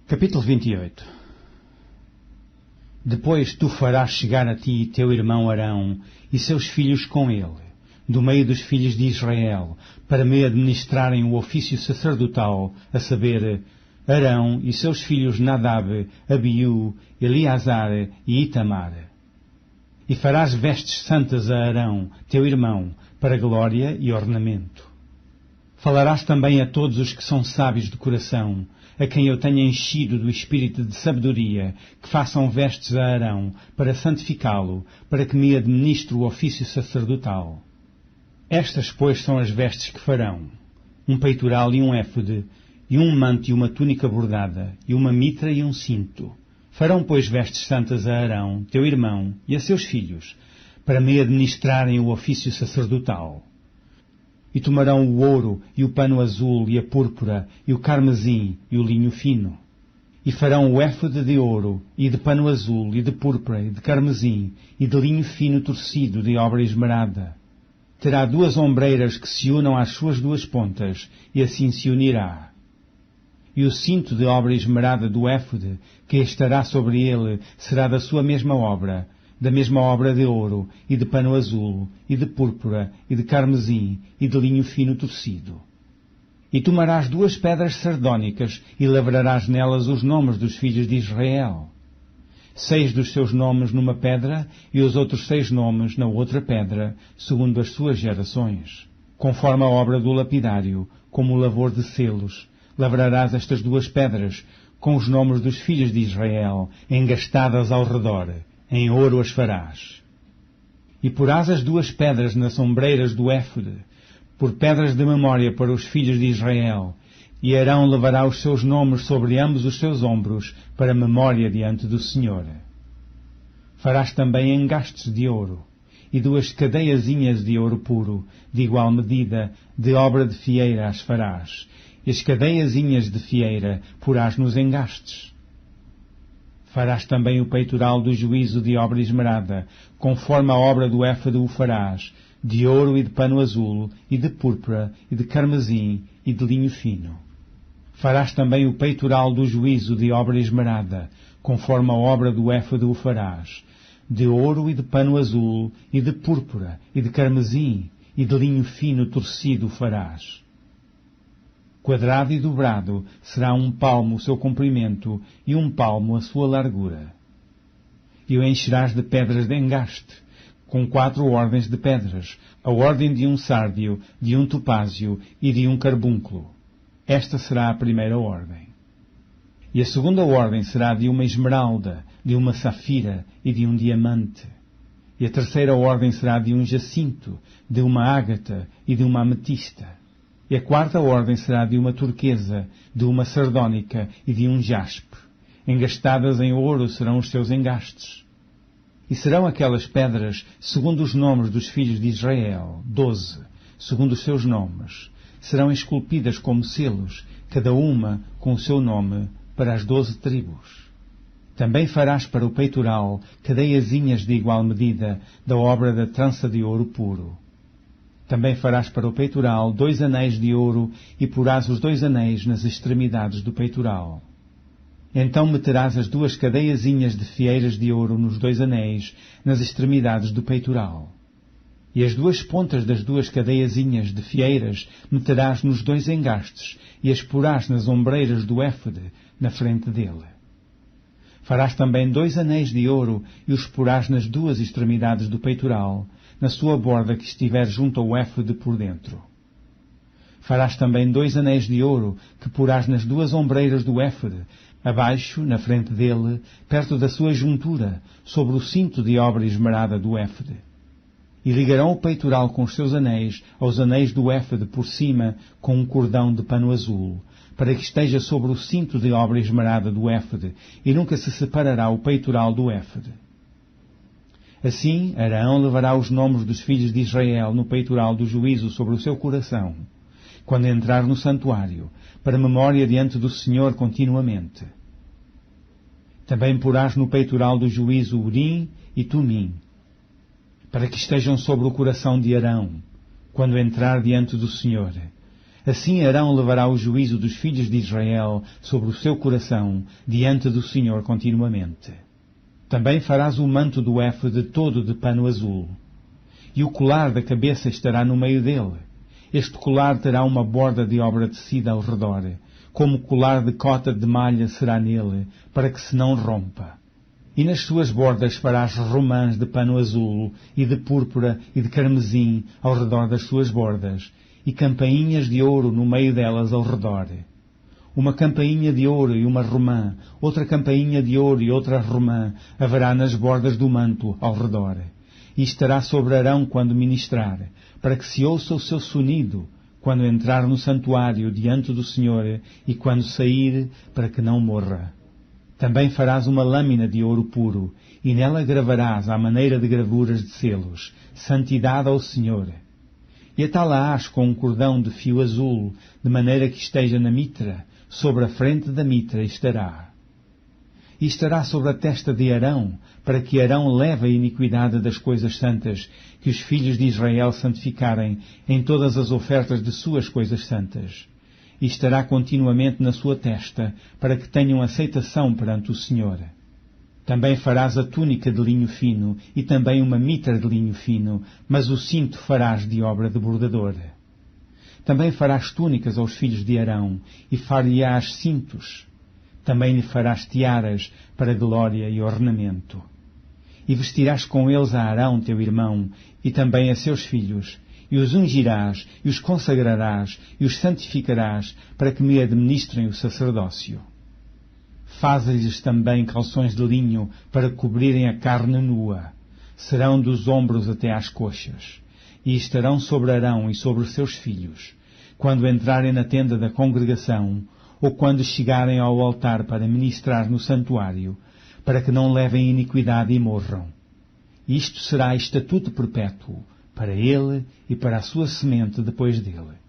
Capítulo 28. Depois tu farás chegar a ti teu irmão Arão e seus filhos com ele, do meio dos filhos de Israel, para me administrarem o ofício sacerdotal, a saber, Arão e seus filhos Nadab, Abiú, Eleazar e Itamar. E farás vestes santas a Arão, teu irmão, para glória e ornamento. Falarás também a todos os que são sábios de coração, a quem eu tenha enchido do espírito de sabedoria, que façam vestes a Arão, para santificá-lo, para que me administre o ofício sacerdotal. Estas, pois, são as vestes que farão: um peitoral e um éfode, e um manto e uma túnica bordada, e uma mitra e um cinto. Farão, pois, vestes santas a Arão, teu irmão, e a seus filhos, para me administrarem o ofício sacerdotal. E tomarão o ouro, e o pano azul, e a púrpura, e o carmesim, e o linho fino. E farão o éfode de ouro, e de pano azul, e de púrpura, e de carmesim, e de linho fino torcido, de obra esmerada. Terá 2 ombreiras que se unam às suas 2 pontas, e assim se unirá. E o cinto de obra esmerada do éfode, que estará sobre ele, será da sua mesma obra de ouro, e de pano azul, e de púrpura, e de carmesim, e de linho fino torcido. E tomarás 2 pedras sardônicas, e lavrarás nelas os nomes dos filhos de Israel. 6 dos seus nomes numa pedra, e os outros 6 nomes na outra pedra, segundo as suas gerações. Conforme a obra do lapidário, como o lavor de selos, lavrarás estas 2 pedras, com os nomes dos filhos de Israel, engastadas ao redor. Em ouro as farás. E porás as 2 pedras nas ombreiras do éfode, por pedras de memória para os filhos de Israel, e Arão levará os seus nomes sobre ambos os seus ombros, para memória diante do Senhor. Farás também engastes de ouro, e 2 cadeiazinhas de ouro puro, de igual medida, de obra de fieira as farás, e as cadeiazinhas de fieira porás nos engastes. Farás também o peitoral do juízo de obra esmerada, conforme a obra do éfode o farás, de ouro e de pano azul, e de púrpura, e de carmesim, e de linho fino. Farás também o peitoral do juízo de obra esmerada, conforme a obra do éfode o farás, de ouro e de pano azul, e de púrpura, e de carmesim, e de linho fino torcido o farás. Quadrado e dobrado será 1 palmo o seu comprimento e 1 palmo a sua largura. E o encherás de pedras de engaste, com 4 ordens de pedras, a ordem de um sárdio, de um topázio e de um carbúnculo. Esta será a primeira ordem. E a segunda ordem será de uma esmeralda, de uma safira e de um diamante. E a terceira ordem será de um jacinto, de uma ágata e de uma ametista. E a quarta ordem será de uma turquesa, de uma sardônica e de um jaspe. Engastadas em ouro serão os seus engastes. E serão aquelas pedras segundo os nomes dos filhos de Israel, 12, segundo os seus nomes. Serão esculpidas como selos, cada uma com o seu nome, para as 12 tribos. Também farás para o peitoral cadeiazinhas de igual medida, da obra da trança de ouro puro. Também farás para o peitoral 2 anéis de ouro, e porás os 2 anéis nas extremidades do peitoral. Então meterás as 2 cadeiazinhas de fieiras de ouro nos 2 anéis, nas extremidades do peitoral. E as 2 pontas das 2 cadeiazinhas de fieiras meterás nos 2 engastes, e as porás nas ombreiras do éfode, na frente dele. Farás também 2 anéis de ouro, e os porás nas 2 extremidades do peitoral, na sua borda que estiver junto ao éfode por dentro. Farás também 2 anéis de ouro, que porás nas 2 ombreiras do éfode, abaixo, na frente dele, perto da sua juntura, sobre o cinto de obra esmerada do éfode. E ligarão o peitoral com os seus anéis aos anéis do éfode por cima com um cordão de pano azul, para que esteja sobre o cinto de obra esmerada do éfode, e nunca se separará o peitoral do éfode. Assim, Arão levará os nomes dos filhos de Israel no peitoral do juízo sobre o seu coração, quando entrar no santuário, para memória diante do Senhor continuamente. Também porás no peitoral do juízo Urim e Tumim, para que estejam sobre o coração de Arão, quando entrar diante do Senhor, Assim Arão levará o juízo dos filhos de Israel sobre o seu coração diante do Senhor continuamente. Também farás o manto do éfode todo de pano azul, e o colar da cabeça estará no meio dele. Este colar terá uma borda de obra tecida ao redor, como colar de cota de malha será nele, para que se não rompa. E nas suas bordas farás romãs de pano azul, e de púrpura e de carmesim ao redor das suas bordas, e campainhas de ouro no meio delas ao redor. Uma campainha de ouro e uma romã, outra campainha de ouro e outra romã haverá nas bordas do manto ao redor. E estará sobre Arão quando ministrar, para que se ouça o seu sonido, quando entrar no santuário diante do Senhor e quando sair, para que não morra. Também farás uma lâmina de ouro puro, e nela gravarás à maneira de gravuras de selos, santidade ao Senhor. E atalá-ás com um cordão de fio azul, de maneira que esteja na mitra, sobre a frente da mitra estará. E estará sobre a testa de Arão, para que Arão leve a iniquidade das coisas santas, que os filhos de Israel santificarem em todas as ofertas de suas coisas santas. E estará continuamente na sua testa, para que tenham aceitação perante o Senhor. Também farás a túnica de linho fino, e também uma mitra de linho fino, mas o cinto farás de obra de bordador. Também farás túnicas aos filhos de Arão, e far-lhe-ás cintos. Também lhe farás tiaras para glória e ornamento. E vestirás com eles a Arão, teu irmão, e também a seus filhos, e os ungirás, e os consagrarás, e os santificarás, para que me administrem o sacerdócio. Faze-lhes também calções de linho, para cobrirem a carne nua. Serão dos ombros até às coxas. E estarão sobre Arão e sobre os seus filhos, quando entrarem na tenda da congregação, ou quando chegarem ao altar para ministrar no santuário, para que não levem iniquidade e morram. Isto será estatuto perpétuo, para ele e para a sua semente depois dele.